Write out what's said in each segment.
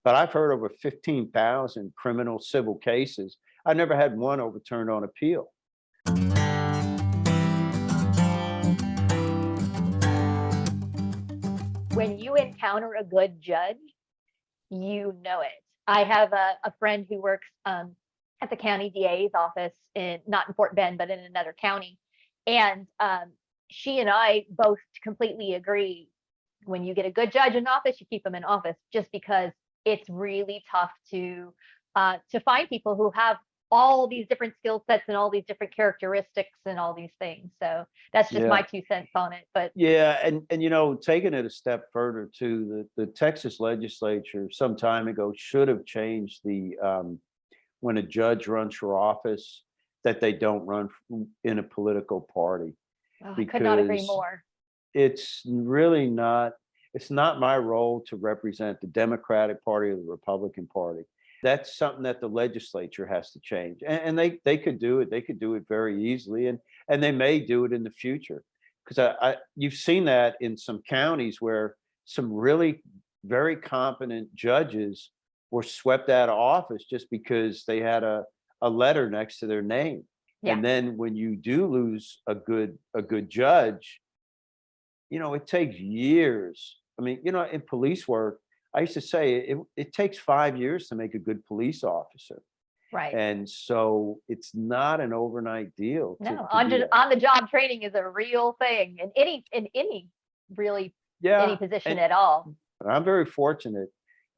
but I've heard over 15,000 criminal civil cases. I never had one overturned on appeal. When you encounter a good judge, you know it. I have a friend who works at the county DA's office not in Fort Bend, but in another county. And she and I both completely agree. When you get a good judge in office, you keep them in office, just because it's really tough to find people who have all these different skill sets and all these different characteristics and all these things. So that's just my Yeah. 2 cents on it. But Yeah, and taking it a step further too, the Texas legislature some time ago should have changed the when a judge runs for office, that they don't run in a political party, I could not agree because more. it's really not, it's not my role to represent the Democratic Party or the Republican Party. That's something that the legislature has to change. And they could do it. They could do it very easily. And they may do it in the future. Because you've seen that in some counties where some really very competent judges were swept out of office just because they had a letter next to their name. Yeah. And then when you do lose a good judge, it takes years. I mean, in police work, I used to say it takes 5 years to make a good police officer. Right. And so it's not an overnight deal. No, to do that. on the job training is a real thing in any really any Yeah. position And at all. I'm very fortunate.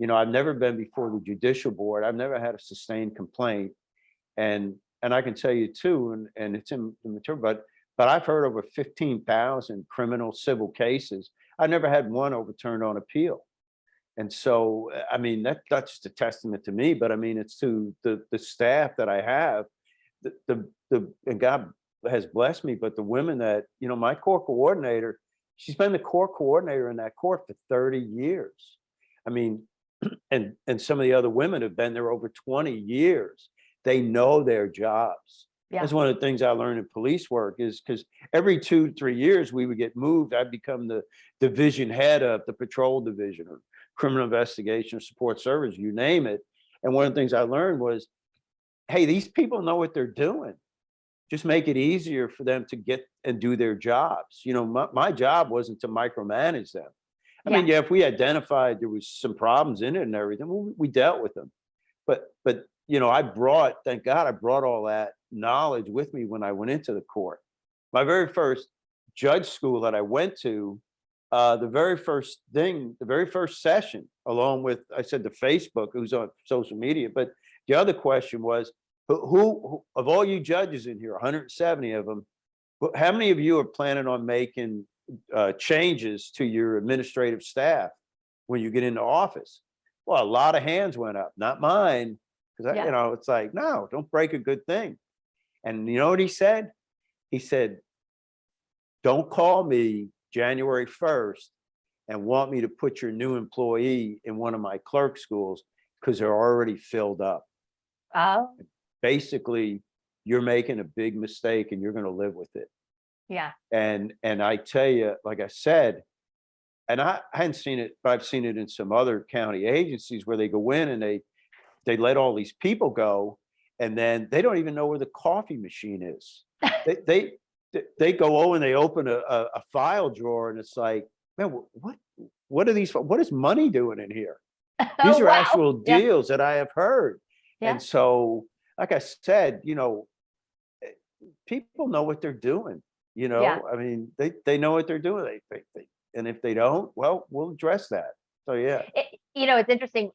I've never been before the judicial board. I've never had a sustained complaint. And I can tell you too, and it's in the material, but I've heard over 15,000 criminal civil cases. I never had one overturned on appeal. And so, I mean, that's just a testament to me, but I mean, it's to the staff that I have, and God has blessed me, but the women that, my court coordinator, she's been the court coordinator in that court for 30 years. I mean, and some of the other women have been there over 20 years. They know their jobs. Yeah. That's one of the things I learned in police work, is because every 2-3 years we would get moved. I'd become the division head of the patrol division or criminal investigation or support service, you name it. And one of the things I learned was, hey, these people know what they're doing. Just make it easier for them to get and do their jobs. My job wasn't to micromanage them. I mean, yeah, if we identified there was some problems in it and everything, we dealt with them. But thank God I brought all that knowledge with me when I went into the court. My very first judge school that I went to, the very first session, along with, I said, the Facebook, who's on social media, but the other question was, who of all you judges in here, 170 of them, how many of you are planning on making changes to your administrative staff when you get into office? Well, a lot of hands went up, not mine, because it's like, no, don't break a good thing. And you know what he said? He said, don't call me January 1st and want me to put your new employee in one of my clerk schools, because they're already filled up. Oh. Basically, you're making a big mistake and you're going to live with it. Yeah. And I tell you, like I said, and I hadn't seen it, but I've seen it in some other county agencies where they go in and they let all these people go, and then they don't even know where the coffee machine is. They go and they open a file drawer, and it's like, man, what is money doing in here? These are actual deals that I have heard. Yeah. And so, like I said, people know what they're doing. I mean, they know what they're doing. They and if they don't, well, we'll address that. So yeah. It's interesting.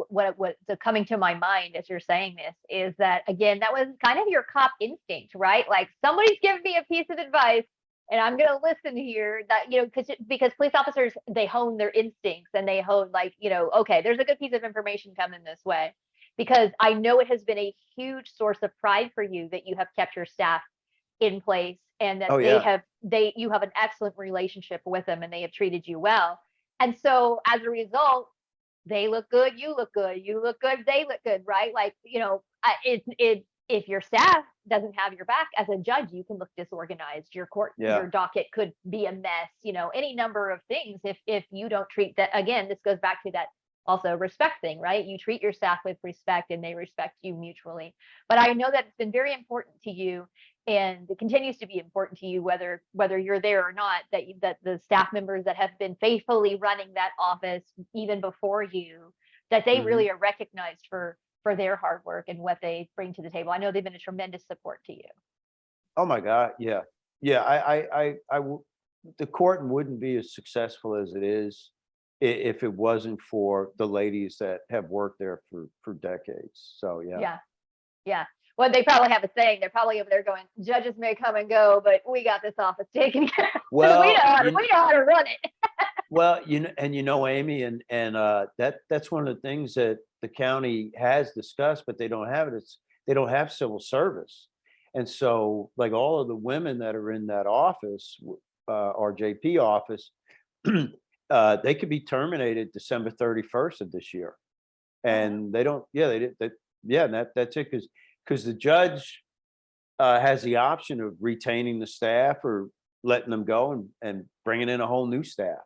What's coming to my mind as you're saying this is that, again, that was kind of your cop instinct, right? Like, somebody's giving me a piece of advice and I'm going to listen here. That, because police officers, they hone their instincts, and they hone, like, okay, there's a good piece of information coming this way. Because I know it has been a huge source of pride for you that you have kept your staff in place, and that you have an excellent relationship with them, and they have treated you well. And so as a result, they look good, you look good, you look good, they look good, right? Like, if your staff doesn't have your back as a judge, you can look disorganized. Your docket could be a mess, any number of things if you don't treat that. Again, this goes back to also respect thing, right? You treat your staff with respect and they respect you mutually. But I know that it's been very important to you, and it continues to be important to you, whether you're there or not, that the staff members that have been faithfully running that office even before you, that they Mhm. really are recognized for their hard work and what they bring to the table. I know they've been a tremendous support to you. Oh my God, yeah. Yeah, the court wouldn't be as successful as it is if it wasn't for the ladies that have worked there for decades. So yeah. Yeah. Yeah. Well, they probably have a saying. They're probably over there going, judges may come and go, but we got this office taken care of. Well, We know how to run it. well, Amy, and that's one of the things that the county has discussed, but they don't have it. They don't have civil service. And so like all of the women that are in that office, RJP office, they could be terminated December 31st of this year. And they don't, yeah, they did that. Yeah, that's it. Because the judge has the option of retaining the staff or letting them go and bringing in a whole new staff.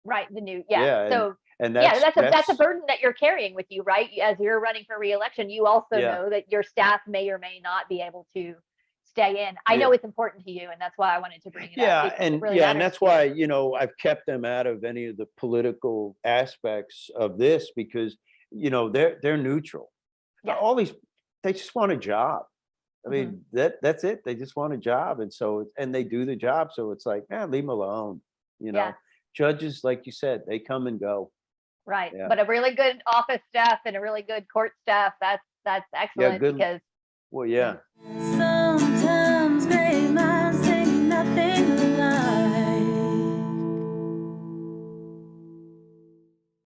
Right. Yeah, So and yeah, that's that's a burden that you're carrying with you, right? As you're running for reelection, you also yeah, know that your staff may or may not be able to stay in. I yeah, know it's important to you, and that's why I wanted to bring it up, yeah, because it and really yeah, and matters that's to you. why I've kept them out of any of the political aspects of this because they're neutral. Yeah. All these they just want a job. I Mhm. mean that's it. They just want a job, and they do the job. So it's like, leave them alone. You Yeah. know, judges, like you said, they come and go. Right. Yeah, But a really good office staff and a really good court staff, that's yeah, excellent good. because Well, yeah. yeah.